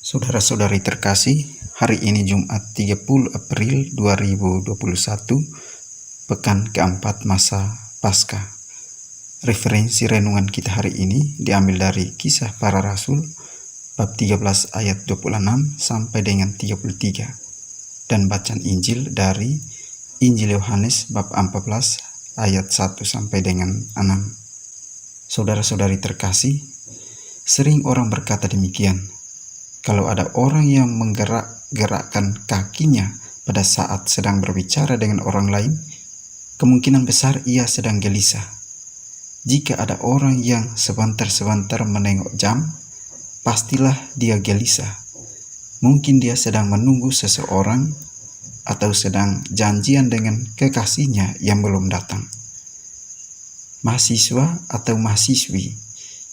Saudara-saudari terkasih, hari ini Jumat 30 April 2021, pekan keempat masa Paskah. Referensi renungan kita hari ini diambil dari Kisah Para Rasul, bab 13 ayat 26 sampai dengan 33, dan bacaan Injil dari Injil Yohanes bab 14 ayat 1 sampai dengan 6. Saudara-saudari terkasih, sering orang berkata demikian. Kalau ada orang yang menggerak-gerakkan kakinya pada saat sedang berbicara dengan orang lain, kemungkinan besar ia sedang gelisah. Jika ada orang yang sebentar-sebentar menengok jam, pastilah dia gelisah. Mungkin dia sedang menunggu seseorang atau sedang janjian dengan kekasihnya yang belum datang. Mahasiswa atau mahasiswi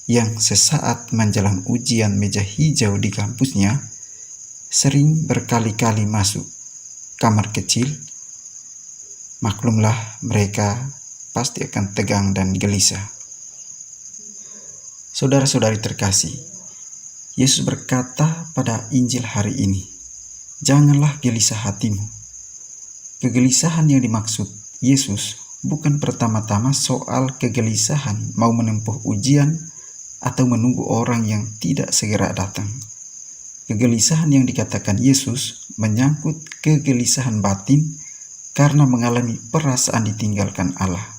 yang sesaat menjelang ujian meja hijau di kampusnya sering berkali-kali masuk kamar kecil. Maklumlah, mereka pasti akan tegang dan gelisah. Saudara-saudari terkasih, Yesus berkata pada Injil hari ini, "Janganlah gelisah hatimu." Kegelisahan yang dimaksud Yesus bukan pertama-tama soal kegelisahan mau menempuh ujian atau menunggu orang yang tidak segera datang. Kegelisahan yang dikatakan Yesus menyangkut kegelisahan batin karena mengalami perasaan ditinggalkan Allah.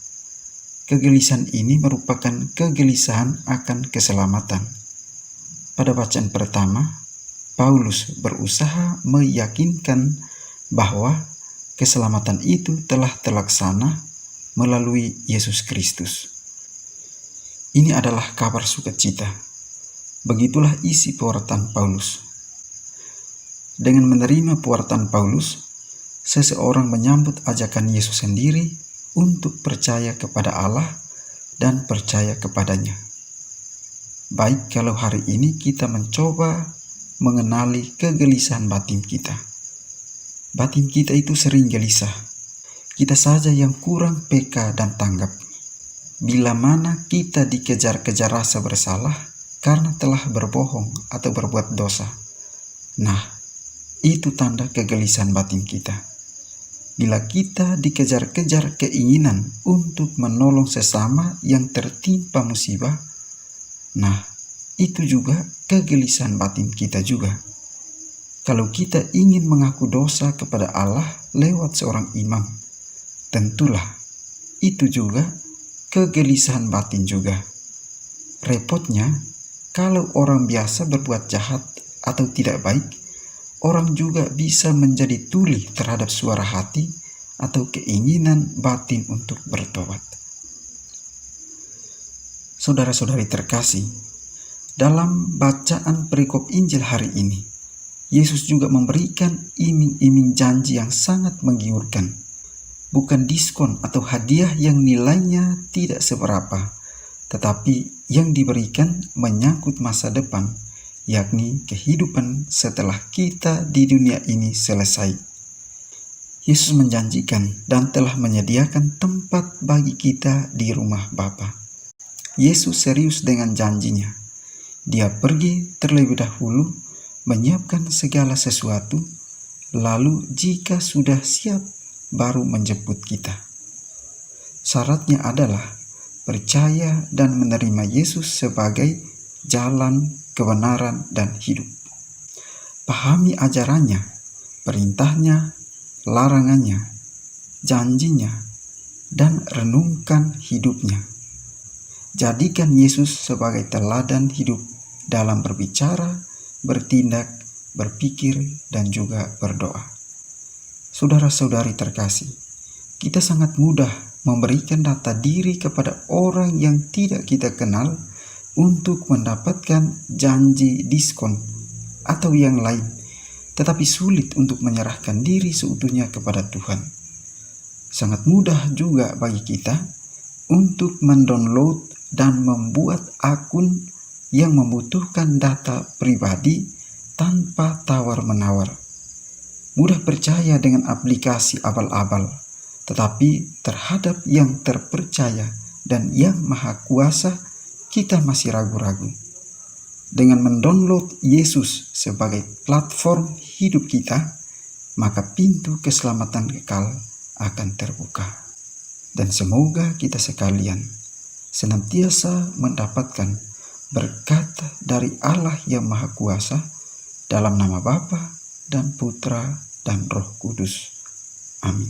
Kegelisahan ini merupakan kegelisahan akan keselamatan. Pada bacaan pertama, Paulus berusaha meyakinkan bahwa keselamatan itu telah terlaksana melalui Yesus Kristus. Ini adalah kabar sukacita. Begitulah isi pewartaan Paulus. Dengan menerima pewartaan Paulus, seseorang menyambut ajakan Yesus sendiri untuk percaya kepada Allah dan percaya kepadanya. Baik kalau hari ini kita mencoba mengenali kegelisahan batin kita. Batin kita itu sering gelisah. Kita saja yang kurang peka dan tanggap. Bila mana kita dikejar-kejar rasa bersalah karena telah berbohong atau berbuat dosa, nah, itu tanda kegelisahan batin kita. Bila kita dikejar-kejar keinginan untuk menolong sesama yang tertimpa musibah, nah, itu juga kegelisahan batin kita juga. Kalau kita ingin mengaku dosa kepada Allah lewat seorang imam, tentulah itu juga kegelisahan batin juga. Repotnya, kalau orang biasa berbuat jahat atau tidak baik, orang juga bisa menjadi tuli terhadap suara hati atau keinginan batin untuk bertobat. Saudara-saudari terkasih, dalam bacaan perikop Injil hari ini, Yesus juga memberikan iming-iming janji yang sangat menggiurkan. Bukan diskon atau hadiah yang nilainya tidak seberapa, tetapi yang diberikan menyangkut masa depan, yakni kehidupan setelah kita di dunia ini selesai. Yesus menjanjikan dan telah menyediakan tempat bagi kita di rumah Bapa. Yesus serius dengan janjinya. Dia pergi terlebih dahulu menyiapkan segala sesuatu, lalu jika sudah siap, baru menjemput kita. Syaratnya adalah percaya dan menerima Yesus sebagai jalan, kebenaran, dan hidup. Pahami ajarannya, perintahnya, larangannya, janjinya, dan renungkan hidupnya. Jadikan Yesus sebagai teladan hidup dalam berbicara, bertindak, berpikir, dan juga berdoa. Saudara-saudari terkasih, kita sangat mudah memberikan data diri kepada orang yang tidak kita kenal untuk mendapatkan janji diskon atau yang lain, tetapi sulit untuk menyerahkan diri seutuhnya kepada Tuhan. Sangat mudah juga bagi kita untuk mendownload dan membuat akun yang membutuhkan data pribadi tanpa tawar-menawar. Mudah percaya dengan aplikasi abal-abal, tetapi terhadap yang terpercaya dan yang maha kuasa kita masih ragu-ragu. Dengan mendownload Yesus sebagai platform hidup kita, maka pintu keselamatan kekal akan terbuka. Dan semoga kita sekalian senantiasa mendapatkan berkat dari Allah yang Maha Kuasa dalam nama Bapa dan Putra dan Roh Kudus. Amin.